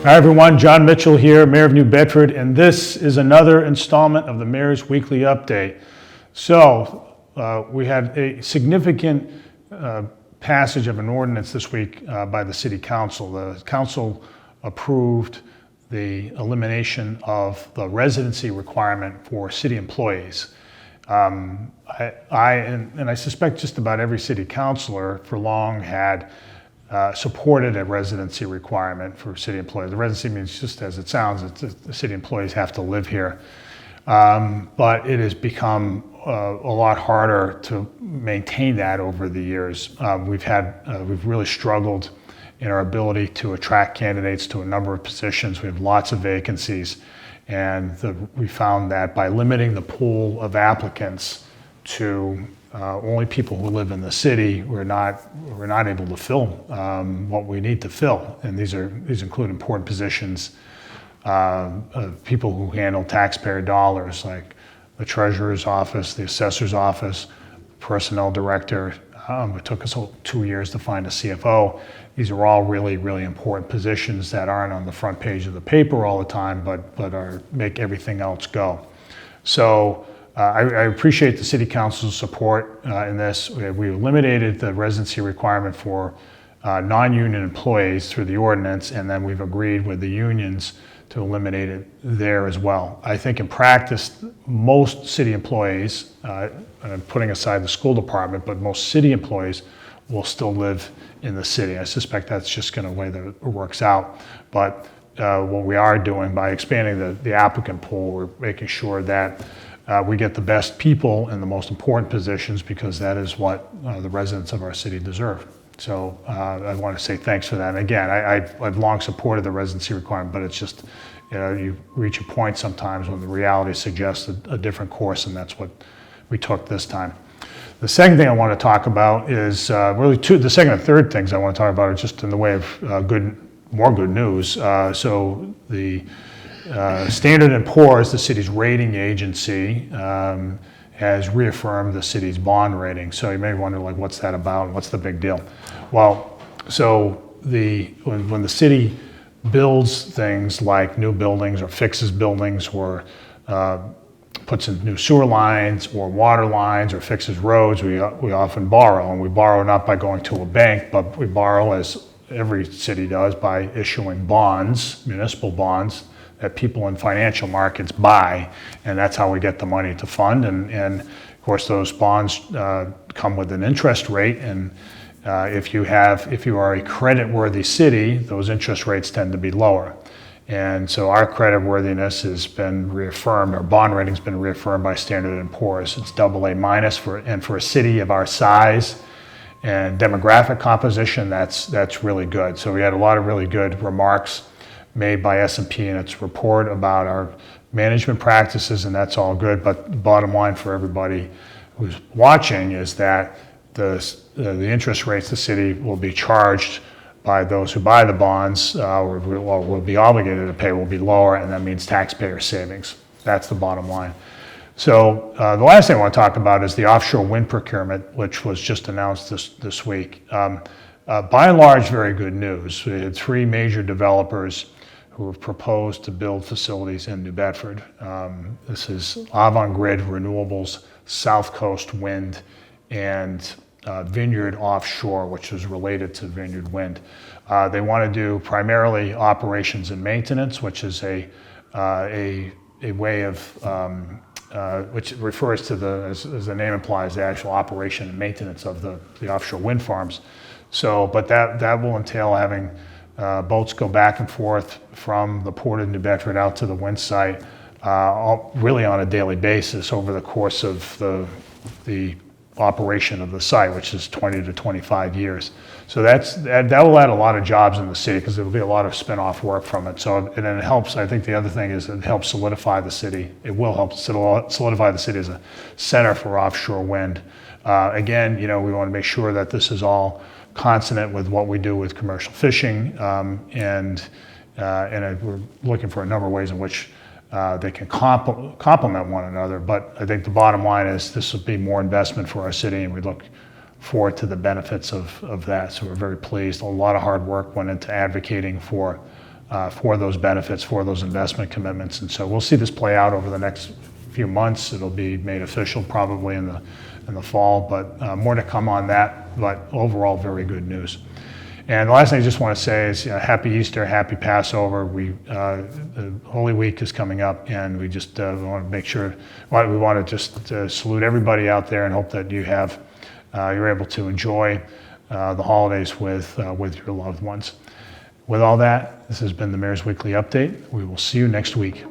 Hi everyone, Jon Mitchell here, Mayor of New Bedford, and this is another installment of the Mayor's Weekly Update. So, we had a significant passage of an ordinance this week by the City Council. The Council approved the elimination of the residency requirement for city employees. I suspect just about every city councilor for long had supported a residency requirement for city employees. The residency means just as it sounds, the city employees have to live here. But it has become a lot harder to maintain that over the years. We've really struggled in our ability to attract candidates to a number of positions. We have lots of vacancies, and we found that by limiting the pool of applicants to only people who live in the city, we're not able to fill what we need to fill. And these include important positions of people who handle taxpayer dollars, like the treasurer's office, the assessor's office, personnel director. It took us 2 years to find a CFO. These are all really, really important positions that aren't on the front page of the paper all the time, but make everything else go. So I appreciate the City Council's support in this. We eliminated the residency requirement for non-union employees through the ordinance, and then we've agreed with the unions to eliminate it there as well. I think in practice, most city employees, putting aside the school department, but most city employees will still live in the city. I suspect that's just going to the way that it works out. But what we are doing by expanding the applicant pool, we're making sure that we get the best people in the most important positions, because that is what the residents of our city deserve. So I want to say thanks for that. And again, I've long supported the residency requirement, but it's just, you reach a point sometimes when the reality suggests a different course, and that's what we took this time. The second thing I want to talk about is really the second and third things I want to talk about are just in the way of more good news. So the Standard & Poor's, the city's rating agency, has reaffirmed the city's bond rating. So you may wonder, like, what's that about? What's the big deal? Well, so when the city builds things like new buildings or fixes buildings or puts in new sewer lines or water lines or fixes roads, we often borrow. And we borrow not by going to a bank, but we borrow, as every city does, by issuing bonds, municipal bonds, that people in financial markets buy, and that's how we get the money to fund. And of course, those bonds come with an interest rate, and if you are a credit-worthy city, those interest rates tend to be lower. And so our creditworthiness has been reaffirmed. Our bond rating's been reaffirmed by Standard & Poor's. It's AA- for a city of our size and demographic composition, that's really good. So we had a lot of really good remarks made by S&P in its report about our management practices, and that's all good. But the bottom line for everybody who's watching is that the interest rates the city will be charged by those who buy the bonds, or will be obligated to pay, will be lower, and that means taxpayer savings. That's the bottom line. So the last thing I want to talk about is the offshore wind procurement, which was just announced this week. By and large, very good news. We had 3 major developers who have proposed to build facilities in New Bedford. This is Avangrid Renewables, South Coast Wind, and Vineyard Offshore, which is related to Vineyard Wind. They want to do primarily operations and maintenance, which is a way of which refers to as the name implies, the actual operation and maintenance of the offshore wind farms. So, but that will entail having boats go back and forth from the port of New Bedford out to the wind site, really on a daily basis over the course of the operation of the site, which is 20 to 25 years. So that will add a lot of jobs in the city, because there will be a lot of spin-off work from it. So, and then it helps, I think the other thing is it helps solidify the city. It will help solidify the city as a center for offshore wind. Again, we want to make sure that this is all consonant with what we do with commercial fishing, and we're looking for a number of ways in which they can complement one another. But I think the bottom line is this will be more investment for our city, and we look forward to the benefits of that. So we're very pleased. A lot of hard work went into advocating for for those benefits, for those investment commitments. And so we'll see this play out over the next few months. It'll be made official probably in the fall, but more to come on that. But overall, very good news. And the last thing I just want to say is Happy Easter, Happy Passover. The Holy Week is coming up, and we just want to make sure, we want to just salute everybody out there and hope that you're able to enjoy the holidays with your loved ones. With all that, this has been the Mayor's Weekly Update. We will see you next week.